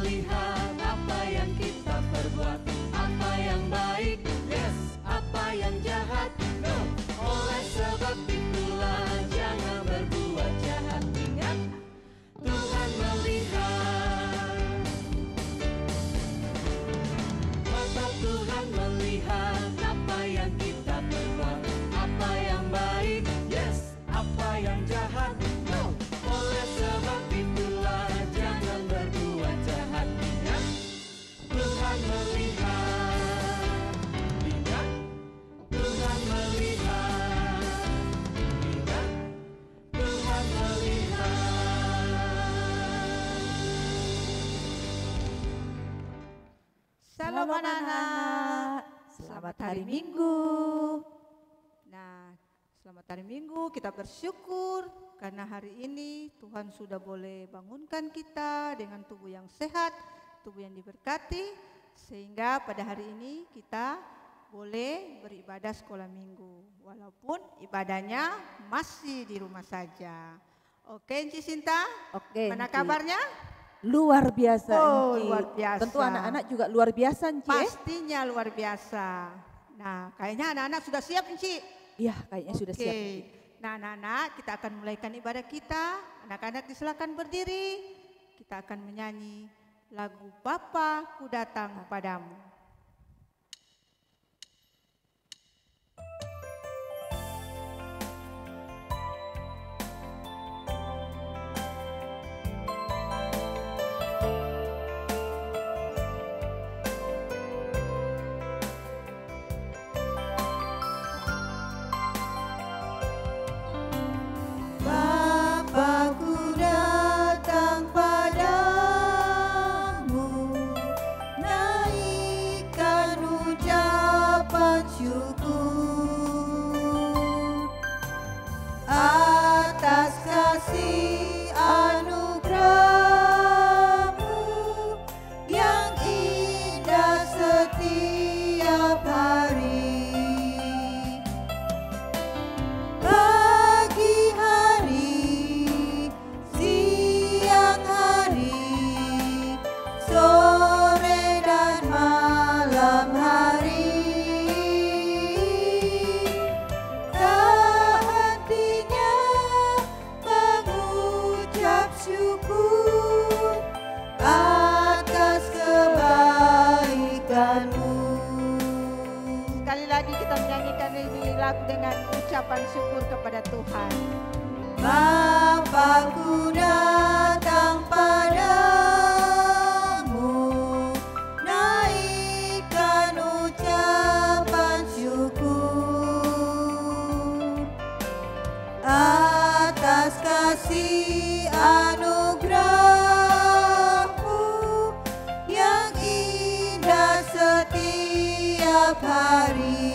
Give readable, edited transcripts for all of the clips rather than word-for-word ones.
melihat apa yang kita perbuat, apa yang baik, yes, apa yang jahat, no. Oleh sebab itulah jangan berbuat jahat. Ingat, Tuhan melihat. Mata Tuhan melihat apa yang kita perbuat, apa yang baik, yes, apa yang jahat, no. Oleh sebab itulah jangan berbuat jahat. Ingat, Tuhan melihat. Ingat, Tuhan melihat. Ingat, Tuhan melihat. Shalom anak-anak, selamat hari Minggu. Nah, selamat hari Minggu, kita bersyukur karena hari ini Tuhan sudah boleh bangunkan kita dengan tubuh yang sehat, tubuh yang diberkati, sehingga pada hari ini kita boleh beribadah sekolah minggu, walaupun ibadahnya masih di rumah saja. Oke, Enci Sinta, Oke, mana Enci. kabarnya? Luar biasa, Oh, Enci. luar biasa. Tentu anak-anak juga luar biasa, Enci. Pastinya luar biasa. Nah, kayaknya anak-anak sudah siap, Enci. Iya, kayaknya sudah siap. Oke. Enci. Nah, anak-anak, kita akan mulaikan ibadah kita. Anak-anak disilakan berdiri. Kita akan menyanyi lagu Bapa Ku Datang Padamu. Bapa-Ku datang padamu, naikkan ucapan syukur atas kasih anugerah-Mu yang indah setiap hari. Pagi hari, siang hari, sore dan malam hari, tak hentinya mengucap syukur atas kebaikan-Mu. Sekali lagi kita menyanyikan ini lagu dengan ucapan syukur kepada Tuhan. Bapa-Ku datang padamu, naikkan ucapan syukur atas kasih anugerah-Mu yang indah setiap hari.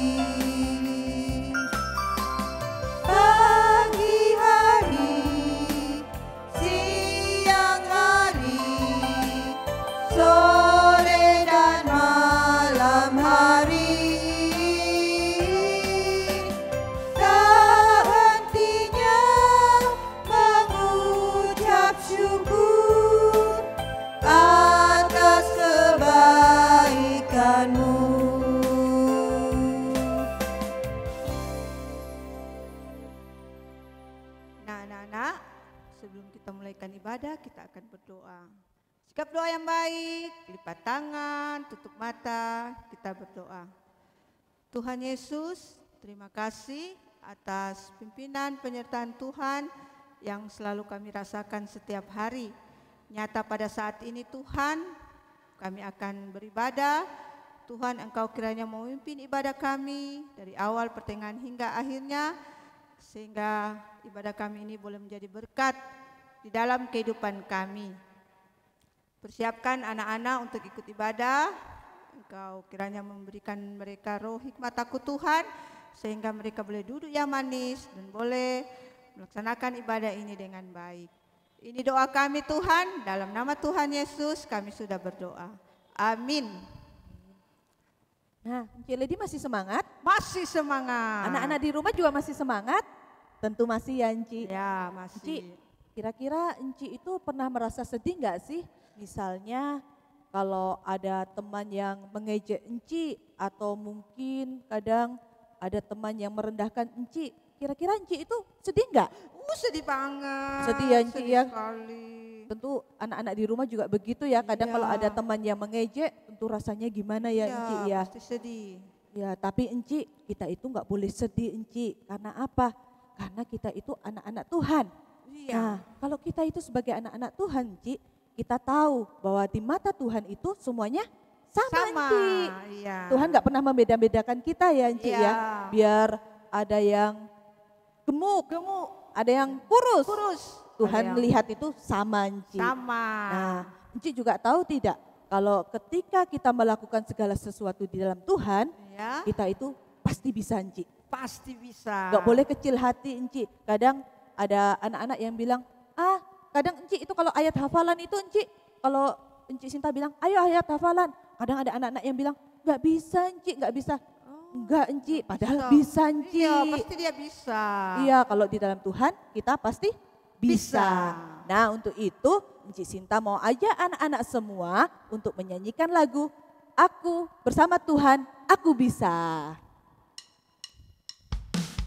Pagi hari, siang hari, sore dan malam hari, tak hentinya mengucap syukur atas kebaikan-Mu. Nah, anak-anak, sebelum kita mulaikan ibadah, kita akan berdoa. Sikap doa yang baik, lipat tangan, tutup mata, kita berdoa. Tuhan Yesus, terima kasih atas pimpinan penyertaan Tuhan yang selalu kami rasakan setiap hari. Nyata pada saat ini Tuhan, kami akan beribadah. Tuhan, Engkau kiranya memimpin ibadah kami dari awal, pertengahan hingga akhirnya, sehingga ibadah kami ini boleh menjadi berkat di dalam kehidupan kami. Persiapkan anak-anak untuk ikut ibadah. Engkau kiranya memberikan mereka roh hikmat takut Tuhan, sehingga mereka boleh duduk yang manis dan boleh melaksanakan ibadah ini dengan baik. Ini doa kami Tuhan, dalam nama Tuhan Yesus kami sudah berdoa. Amin. Nah, Enci Lady masih semangat? Masih semangat. Anak-anak di rumah juga masih semangat? Tentu masih ya, Enci. Ya, Enci, masih. kira-kira Enci itu pernah merasa sedih nggak sih? Misalnya kalau ada teman yang mengejek Enci atau mungkin kadang ada teman yang merendahkan Enci, kira-kira Enci itu sedih enggak? Sedih banget. Sedih ya, Enci, sedih ya? sekali. Tentu anak-anak di rumah juga begitu ya, kadang Iya. kalau ada teman yang mengejek tentu rasanya gimana ya Enci ya. Pasti sedih. Ya tapi Enci, kita itu enggak boleh sedih Enci, karena apa? Karena kita itu anak-anak Tuhan. Iya. Nah kalau kita itu sebagai anak-anak Tuhan Enci, kita tahu bahwa di mata Tuhan itu semuanya sama Enci. Iya. Tuhan enggak pernah membeda-bedakan kita ya Enci Iya. ya. Biar ada yang gemuk, ada yang kurus. Tuhan Ada yang melihat itu sama Enci. sama. Nah, Enci juga tahu tidak kalau ketika kita melakukan segala sesuatu di dalam Tuhan, Ya, kita itu pasti bisa Enci. pasti bisa. Gak boleh kecil hati Enci. Kadang ada anak-anak yang bilang, kadang Enci itu kalau ayat hafalan itu Enci, kalau Enci Sinta bilang, ayo ayat hafalan. Kadang ada anak-anak yang bilang, gak bisa Enci, gak bisa. Enggak Enci, padahal bisa Enci. Iya, pasti dia bisa. Iya, kalau di dalam Tuhan kita pasti bisa. Nah, untuk itu Enci Sinta mau ajak anak-anak semua untuk menyanyikan lagu Aku Bersama Tuhan, Aku Bisa.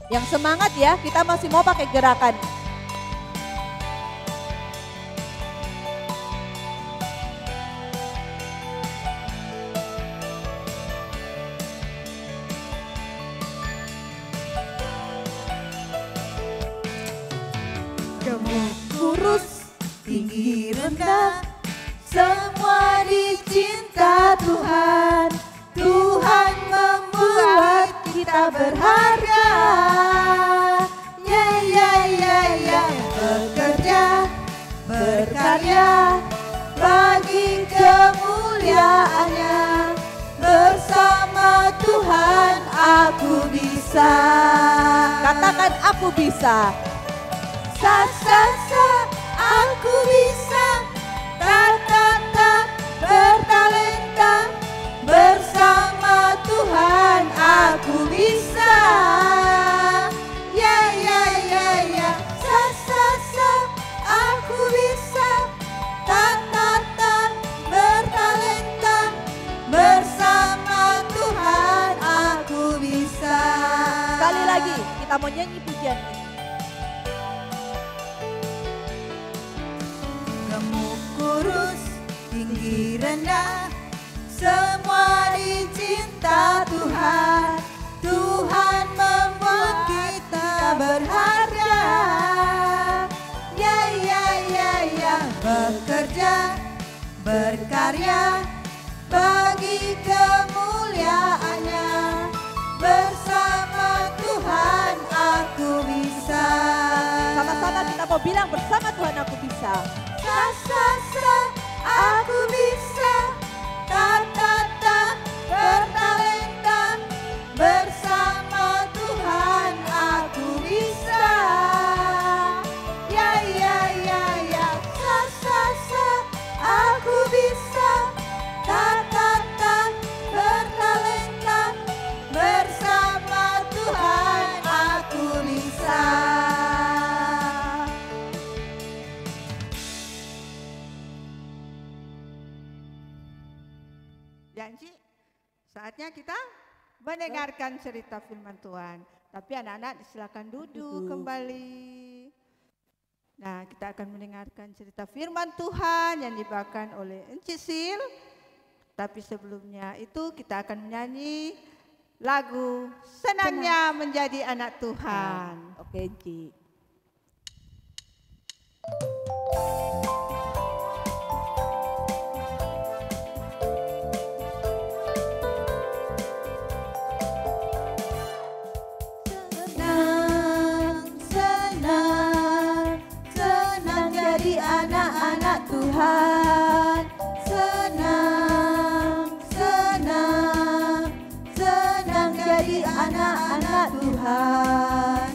Yang semangat ya, kita masih mau pakai gerakan. Gemuk kurus, tinggi rendah, semua dicinta Tuhan. Tuhan membuat kita berharga. Ya ya ya ya, bekerja, berkarya bagi kemuliaannya. Bersama Tuhan aku bisa. Katakan aku bisa. Sa sa sa, aku bisa. Ta ta ta, bertalenta. Bersama Tuhan aku bisa. Ya ya ya ya, sa sa sa, aku bisa. Ta ta ta, bertalenta. Bersama Tuhan aku bisa. Sekali lagi kita mau nyanyi pujian ini. Gemuk kurus, tinggi rendah, semua dicinta Tuhan. Tuhan membuat kita berharga. Ya ya ya ya, bekerja, berkarya bagi kemuliaannya. Bersama Tuhan aku bisa. Sama-sama kita mau bilang bersama Tuhan aku bisa. Sa sa sa, aku bisa. Ta ta ta, bertalenta. Bersama Tuhan aku bisa. Ya ya ya ya, sa sa sa, aku bisa. Ta ta ta, bertalenta. Bersama Tuhan aku bisa. Janji, saatnya kita mendengarkan cerita firman Tuhan. Tapi anak-anak silakan duduk kembali. Nah, kita akan mendengarkan cerita firman Tuhan yang dibawakan oleh Enci Sil. Tapi sebelumnya itu kita akan menyanyi lagu Senangnya Menjadi Anak Tuhan. Oke Enci. Senang, senang, senang jadi anak-anak Tuhan. Senang, senang, senang jadi anak-anak Tuhan.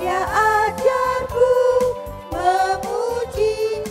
Dia ajarku memuji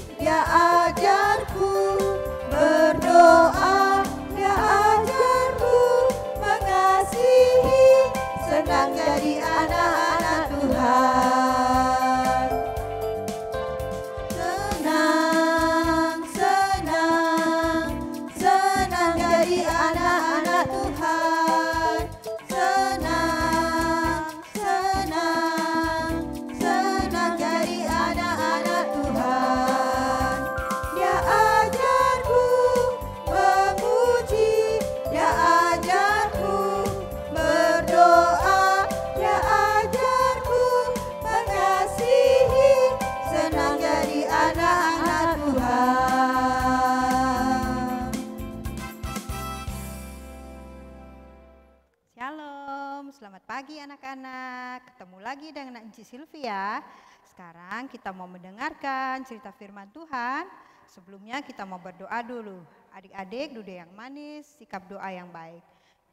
Selamat pagi anak-anak, ketemu lagi dengan Enci Sylvia. Sekarang kita mau mendengarkan cerita firman Tuhan. Sebelumnya kita mau berdoa dulu. Adik-adik duduk yang manis, sikap doa yang baik.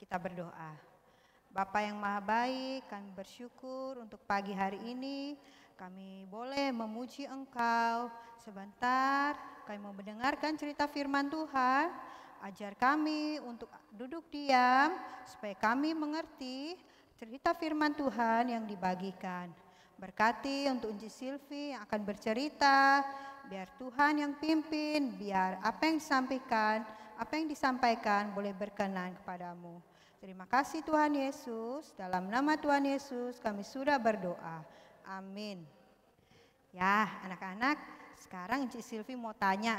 Kita berdoa. Bapa yang maha baik, kami bersyukur untuk pagi hari ini. Kami boleh memuji Engkau. Sebentar kami mau mendengarkan cerita firman Tuhan. Ajar kami untuk duduk diam supaya kami mengerti cerita firman Tuhan yang dibagikan. Berkati untuk Enci Sylvie yang akan bercerita, biar Tuhan yang pimpin, biar apa yang disampaikan boleh berkenan kepadamu. Terima kasih Tuhan Yesus, dalam nama Tuhan Yesus kami sudah berdoa. Amin. Ya anak-anak, sekarang Enci Sylvie mau tanya,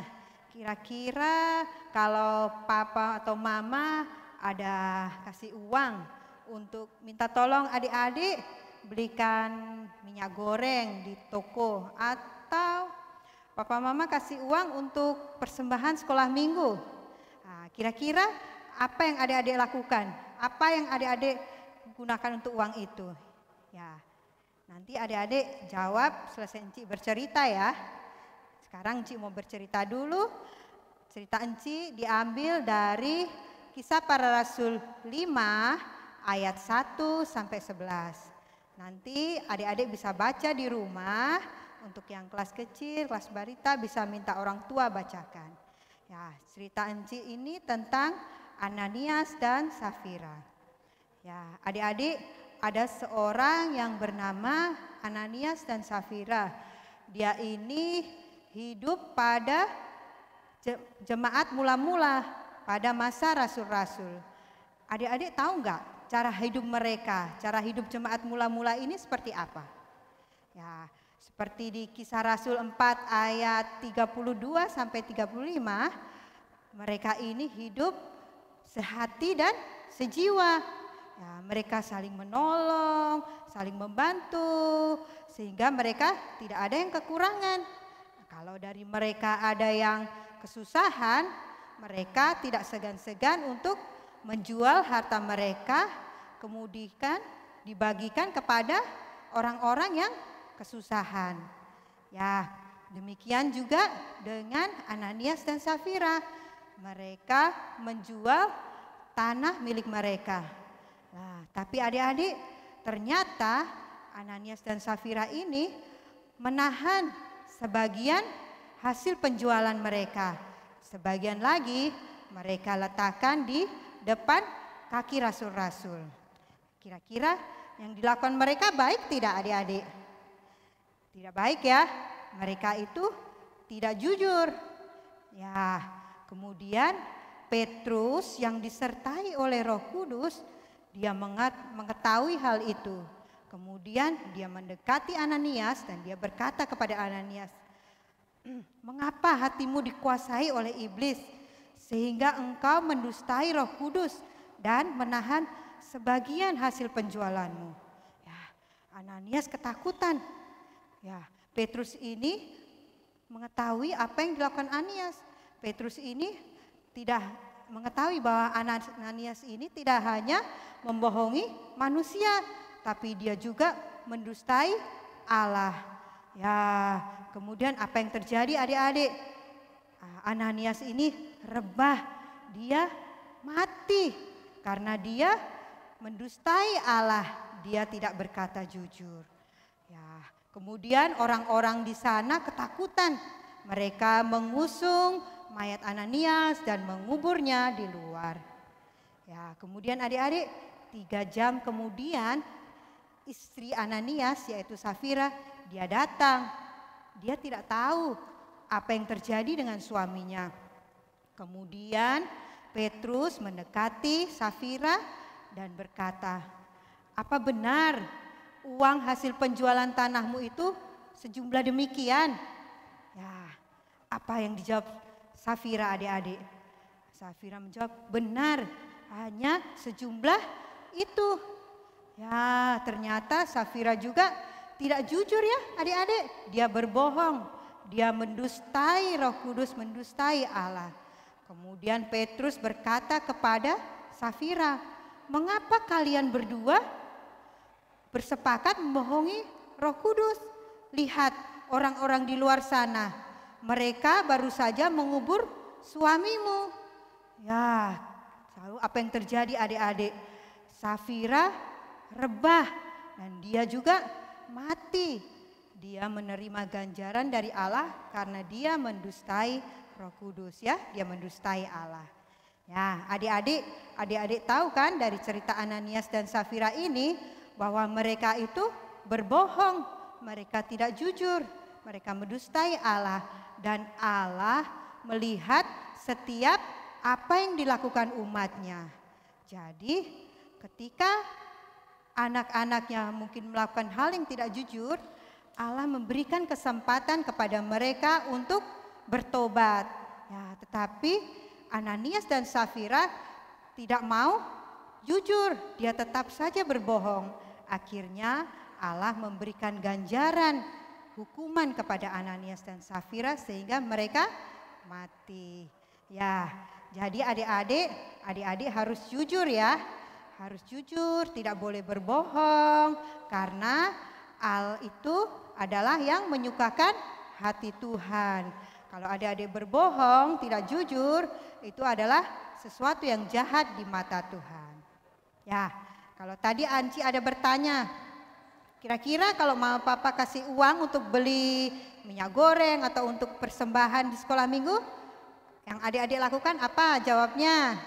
kira-kira kalau papa atau mama ada kasih uang untuk minta tolong adik-adik belikan minyak goreng di toko, atau papa mama kasih uang untuk persembahan sekolah minggu. Nah, kira-kira apa yang adik-adik lakukan? Apa yang adik-adik gunakan untuk uang itu? Ya, nanti adik-adik jawab selesai Enci bercerita ya. Sekarang Enci mau bercerita dulu. Cerita Enci diambil dari Kisah Para Rasul 5 ayat 1 sampai 11. Nanti adik-adik bisa baca di rumah. Untuk yang kelas kecil, kelas balita bisa minta orang tua bacakan. Ya, cerita Enci ini tentang Ananias dan Safira. Ya, adik-adik, ada seorang yang bernama Ananias dan Safira. Dia ini hidup pada jemaat mula-mula pada masa rasul-rasul. Adik-adik tahu nggak cara hidup mereka, cara hidup jemaat mula-mula ini seperti apa? Ya, seperti di Kisah Rasul 4 ayat 32 sampai 35, mereka ini hidup sehati dan sejiwa. Ya, mereka saling menolong, saling membantu, sehingga mereka tidak ada yang kekurangan. Nah, kalau dari mereka ada yang kesusahan, mereka tidak segan-segan untuk menjual harta mereka, kemudian dibagikan kepada orang-orang yang kesusahan. Ya, demikian juga dengan Ananias dan Safira. Mereka menjual tanah milik mereka. Nah, tapi adik-adik, ternyata Ananias dan Safira ini menahan sebagian hasil penjualan mereka. Sebagian lagi mereka letakkan di depan kaki rasul-rasul. Kira-kira yang dilakukan mereka baik tidak adik-adik? Tidak baik ya, mereka itu tidak jujur. Ya, kemudian Petrus yang disertai oleh Roh Kudus, dia mengetahui hal itu. Kemudian dia mendekati Ananias dan dia berkata kepada Ananias, "Mengapa hatimu dikuasai oleh iblis sehingga engkau mendustai Roh Kudus dan menahan sebagian hasil penjualanmu?" Ya, Ananias ketakutan. Ya, Petrus ini mengetahui apa yang dilakukan Ananias. Petrus ini tidak mengetahui bahwa Ananias ini tidak hanya membohongi manusia, tapi dia juga mendustai Allah. Ya, kemudian apa yang terjadi adik-adik? Ananias ini rebah, dia mati karena dia mendustai Allah, dia tidak berkata jujur. Ya, kemudian orang-orang di sana ketakutan, mereka mengusung mayat Ananias dan menguburnya di luar. Ya, kemudian adik-adik, 3 jam kemudian istri Ananias yaitu Safira, dia datang. Dia tidak tahu apa yang terjadi dengan suaminya. Kemudian Petrus mendekati Safira dan berkata, "Apa benar uang hasil penjualan tanahmu itu sejumlah demikian?" Ya, apa yang dijawab Safira adik-adik? Safira menjawab, "Benar, hanya sejumlah itu." Ya, ternyata Safira juga tidak jujur ya adik-adik. Dia berbohong, dia mendustai Roh Kudus, mendustai Allah. Kemudian Petrus berkata kepada Safira, "Mengapa kalian berdua bersepakat membohongi Roh Kudus. Lihat orang-orang di luar sana, mereka baru saja mengubur suamimu. Ya, tahu apa yang terjadi adik-adik? Safira rebah dan dia juga mati. Dia menerima ganjaran dari Allah karena dia mendustai Roh Kudus ya, dia mendustai Allah. Ya, adik-adik tahu kan dari cerita Ananias dan Safira ini bahwa mereka itu berbohong, mereka tidak jujur, mereka mendustai Allah dan Allah melihat setiap apa yang dilakukan umatnya. Jadi ketika anak-anaknya mungkin melakukan hal yang tidak jujur, Allah memberikan kesempatan kepada mereka untuk bertobat. Ya, tetapi Ananias dan Safira tidak mau jujur, dia tetap saja berbohong. Akhirnya Allah memberikan ganjaran hukuman kepada Ananias dan Safira sehingga mereka mati. Ya, jadi adik-adik harus jujur ya. Harus jujur, tidak boleh berbohong karena al itu adalah yang menyukakan hati Tuhan. Kalau adik-adik berbohong, tidak jujur, itu adalah sesuatu yang jahat di mata Tuhan. Ya, kalau tadi Anci ada bertanya, kira-kira kalau mama papa kasih uang untuk beli minyak goreng atau untuk persembahan di sekolah minggu, yang adik-adik lakukan apa jawabnya?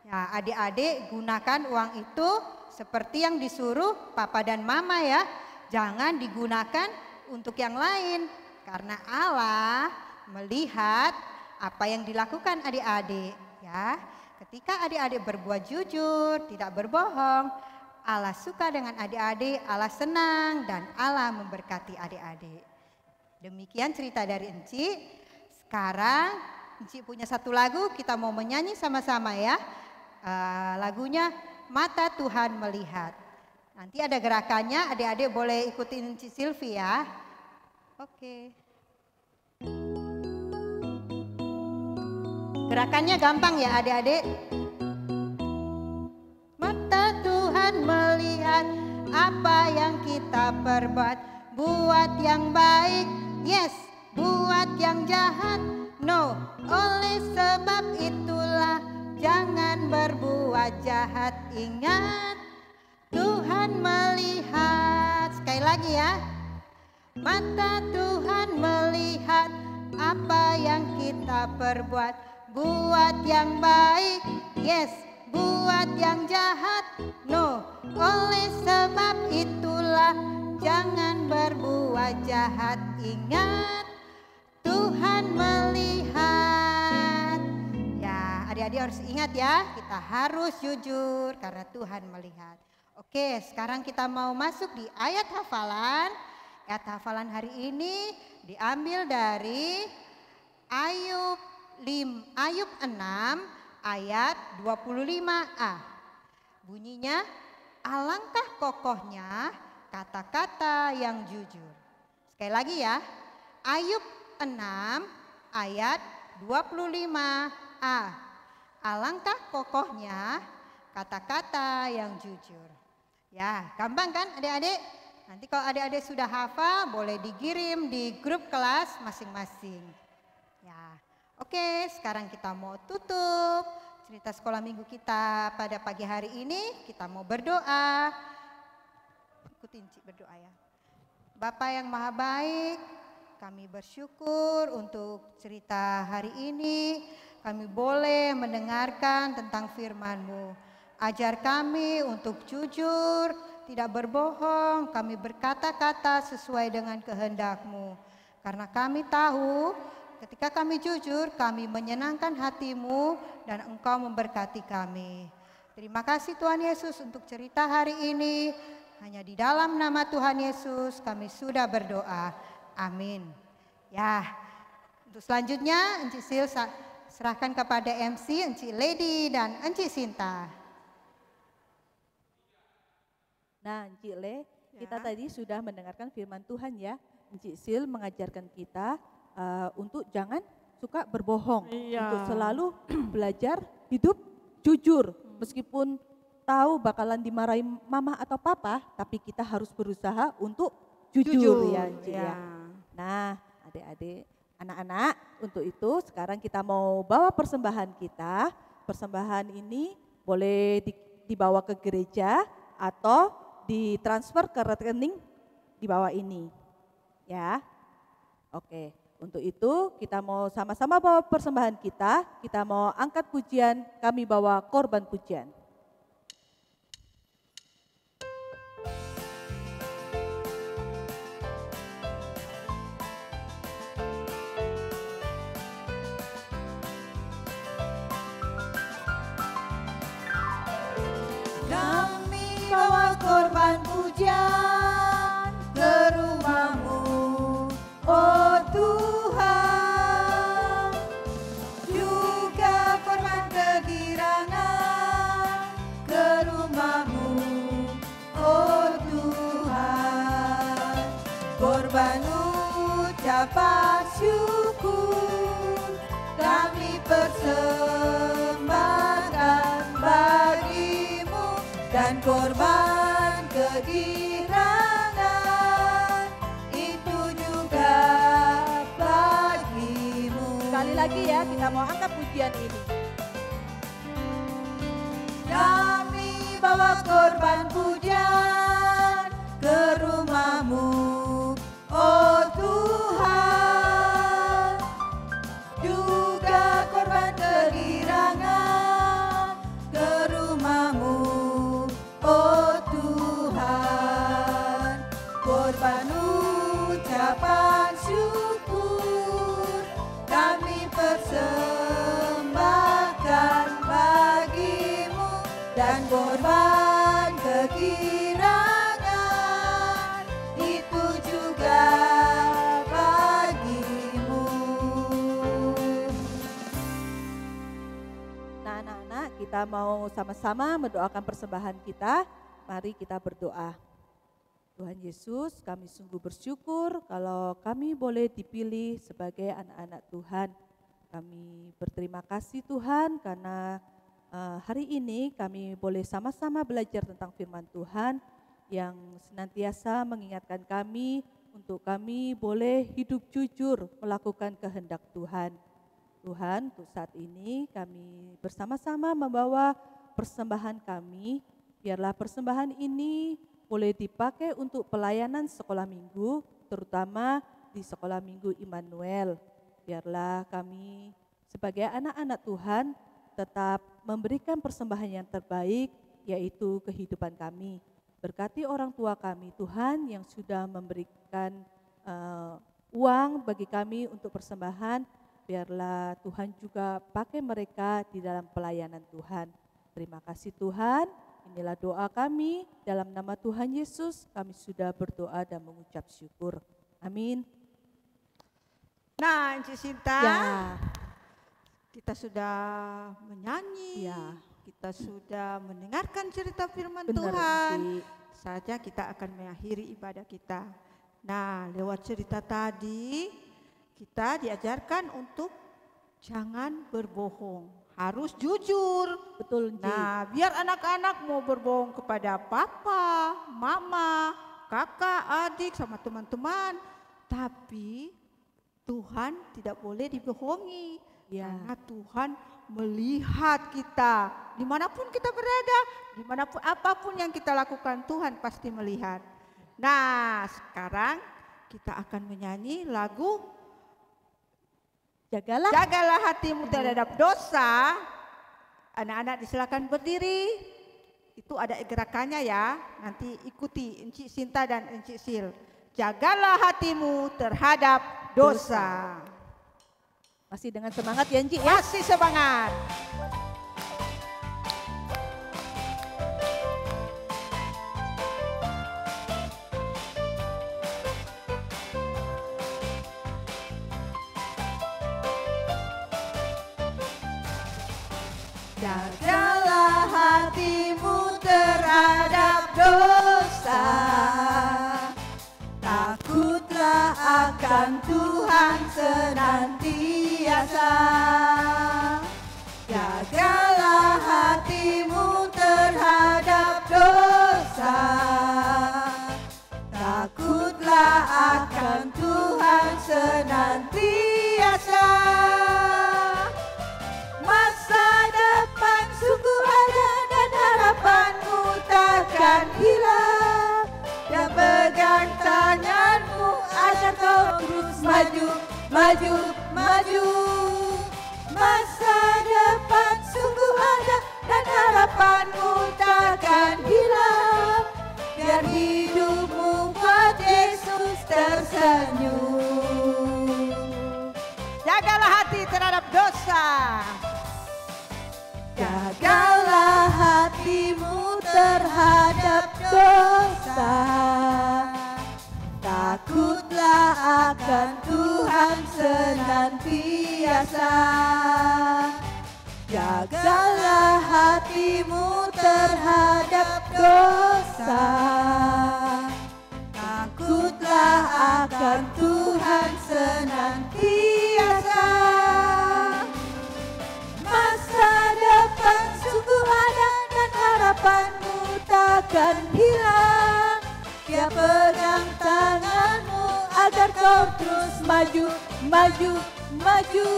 Ya, adik-adik gunakan uang itu seperti yang disuruh papa dan mama ya. Jangan digunakan untuk yang lain. Karena Allah melihat apa yang dilakukan adik-adik ya. Ketika adik-adik berbuat jujur, tidak berbohong, Allah suka dengan adik-adik, Allah senang dan Allah memberkati adik-adik. Demikian cerita dari Enci. Sekarang Enci punya satu lagu, kita mau menyanyi sama-sama ya. Lagunya Mata Tuhan Melihat. Nanti ada gerakannya, adik-adik boleh ikutin Enci Silvi ya. Oke. Gerakannya gampang ya adik-adik. Mata Tuhan melihat apa yang kita perbuat. Buat yang baik, yes. Buat yang jahat, no. Oleh sebab itulah jangan berbuat jahat. Ingat, Tuhan melihat. Sekali lagi ya. Mata Tuhan melihat apa yang kita perbuat. Buat yang baik, yes. Buat yang jahat, no. Oleh sebab itulah jangan berbuat jahat. Ingat, Tuhan melihat. Ya, adik-adik harus ingat ya, kita harus jujur karena Tuhan melihat. Oke, sekarang kita mau masuk di ayat hafalan. Ayat hafalan hari ini diambil dari Ayub 6 ayat 25a. Bunyinya, alangkah kokohnya kata-kata yang jujur. Sekali lagi ya, Ayub 6 ayat 25a. Alangkah kokohnya kata-kata yang jujur. Ya, gampang kan adik-adik? Nanti kalau adik-adik sudah hafal boleh dikirim di grup kelas masing-masing. Ya, oke, sekarang kita mau tutup cerita sekolah minggu kita pada pagi hari ini. Kita mau berdoa. Ikutin Cik berdoa ya. Bapa yang maha baik, kami bersyukur untuk cerita hari ini. Kami boleh mendengarkan tentang firman-Mu. Ajar kami untuk jujur, tidak berbohong, kami berkata-kata sesuai dengan kehendak-Mu. Karena kami tahu ketika kami jujur, kami menyenangkan hati-Mu dan Engkau memberkati kami. Terima kasih Tuhan Yesus untuk cerita hari ini. Hanya di dalam nama Tuhan Yesus kami sudah berdoa. Amin. Ya, untuk selanjutnya Enci Sil serahkan kepada MC, Enci Lady dan Enci Sinta. Nah, Encik Le, kita tadi sudah mendengarkan firman Tuhan ya. Encik Sil mengajarkan kita untuk jangan suka berbohong, untuk selalu belajar hidup jujur. Meskipun tahu bakalan dimarahi mama atau papa, tapi kita harus berusaha untuk jujur ya Enci ya. Nah, adik-adik, anak-anak, untuk itu sekarang kita mau bawa persembahan kita. Persembahan ini boleh dibawa ke gereja atau ditransfer ke rekening di bawah ini. Ya. Oke, untuk itu kita mau sama-sama bawa persembahan kita mau angkat pujian, kami bawa korban pujian. Kami bawa korban pujian ke rumah-Mu, oh Tuhan. Juga korban kegirangan ke rumah-Mu, oh Tuhan. Korban ucapan syukur kami persembahkan bagi-Mu, dan korban kegirangan itu juga bagi-Mu. Sekali lagi ya, kita mau angkat pujian ini. Kami bawa korban pujian ke rumah-Mu, oh Tuhan. Juga korban kegirangan ke rumah-Mu, oh Tuhan. Korban ucapan syukur kami persembahkan bagi-Mu, dan korban kegirangan itu juga bagi-Mu. Nah anak-anak, kita mau sama-sama mendoakan persembahan kita. Mari kita berdoa. Tuhan Yesus, kami sungguh bersyukur kalau kami boleh dipilih sebagai anak-anak Tuhan. Kami berterima kasih Tuhan karena hari ini kami boleh sama-sama belajar tentang firman Tuhan yang senantiasa mengingatkan kami untuk kami boleh hidup jujur melakukan kehendak Tuhan. Tuhan, untuk saat ini kami bersama-sama membawa persembahan kami. Biarlah persembahan ini boleh dipakai untuk pelayanan sekolah minggu, terutama di sekolah minggu Immanuel. Biarlah kami sebagai anak-anak Tuhan tetap memberikan persembahan yang terbaik, yaitu kehidupan kami. Berkati orang tua kami Tuhan yang sudah memberikan uang bagi kami untuk persembahan. Biarlah Tuhan juga pakai mereka di dalam pelayanan Tuhan. Terima kasih Tuhan. Inilah doa kami, dalam nama Tuhan Yesus kami sudah berdoa dan mengucap syukur. Amin. Nah, Encik Sinta, Ya, kita sudah menyanyi, ya, kita sudah mendengarkan cerita firman benar. Tuhan. Enci. Saja kita akan mengakhiri ibadah kita. Nah, lewat cerita tadi kita diajarkan untuk jangan berbohong. Harus jujur. Betul, Enci. Nah, biar anak-anak mau berbohong kepada papa, mama, kakak, adik, sama teman-teman. Tapi Tuhan tidak boleh dibohongi. Ya. Karena Tuhan melihat kita. Dimanapun kita berada, dimanapun apapun yang kita lakukan, Tuhan pasti melihat. Nah, sekarang kita akan menyanyi lagu Jagalah hatimu terhadap dosa. Anak-anak disilakan berdiri. Itu ada gerakannya ya. Nanti ikuti Encik Sinta dan Encik Sil. Jagalah hatimu terhadap dosa. Masih dengan semangat ya Enci ya. Masih semangat. Jagalah hatimu terhadap dosa. Takutlah akan Tuhan senantiasa. Jagalah hatimu terhadap maju, maju. Masa depan sungguh ada dan harapanmu takkan hilang. Biar hidupmu buat Yesus tersenyum. Jagalah hati terhadap dosa. Jagalah hatimu terhadap dosa. Takutlah akan Tuhan senantiasa. Jagalah hatimu terhadap dosa. Takutlah akan Tuhan senantiasa. Masa depan sungguh ada dan harapanmu takkan hilang. Dia pegang tanganmu agar kau terus maju, maju, maju.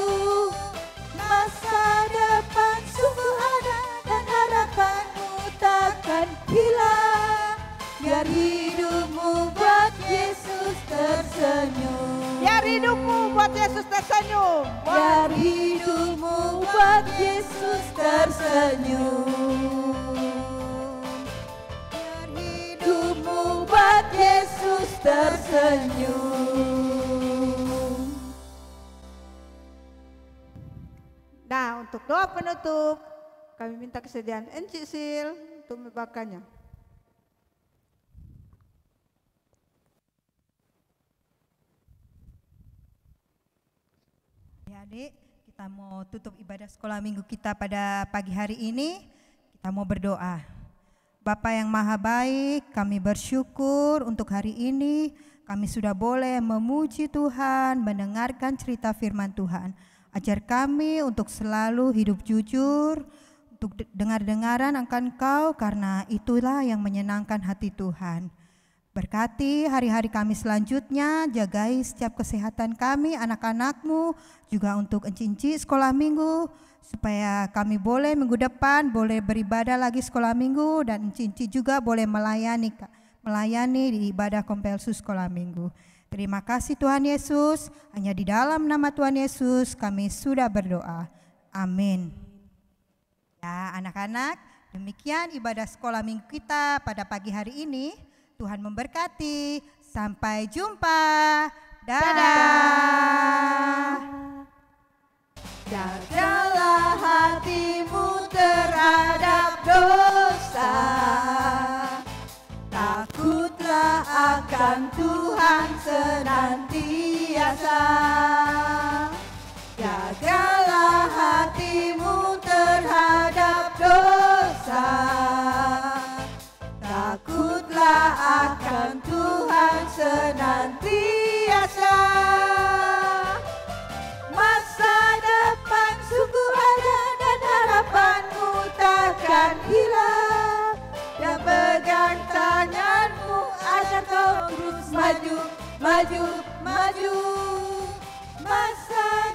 Masa depan sungguh ada dan harapanmu takkan hilang. Biar hidupmu buat Yesus tersenyum. Biar hidupmu buat Yesus tersenyum. Biar hidupmu buat Yesus tersenyum. Biar hidupmu buat Yesus tersenyum. Nah, untuk doa penutup, kami minta kesediaan Encik Sil untuk membacakannya. Adik, kita mau tutup ibadah sekolah minggu kita pada pagi hari ini. Kita mau berdoa. Bapa yang maha baik, kami bersyukur untuk hari ini kami sudah boleh memuji Tuhan, mendengarkan cerita firman Tuhan. Ajar kami untuk selalu hidup jujur, untuk dengar-dengaran akan Kau, karena itulah yang menyenangkan hati Tuhan. Berkati hari-hari kami selanjutnya, jagai setiap kesehatan kami, anak-anak-Mu, juga untuk enci-enci sekolah minggu, supaya kami boleh minggu depan boleh beribadah lagi sekolah minggu, dan enci-enci juga boleh melayani di ibadah Kompelsus sekolah minggu. Terima kasih Tuhan Yesus, hanya di dalam nama Tuhan Yesus kami sudah berdoa. Amin. Ya anak-anak, demikian ibadah sekolah minggu kita pada pagi hari ini. Tuhan memberkati. Sampai jumpa. Dadah. Jagalah hatimu terhadap dosa. Takutlah akan Tuhan senantiasa. Jagalah hatimu terhadap dosa. Takutlah akan Tuhan senantiasa. Masa depan sungguh ada dan harapanmu takkan hilang. Dia pegang tanganmu agar kau terus maju, maju, maju. Masa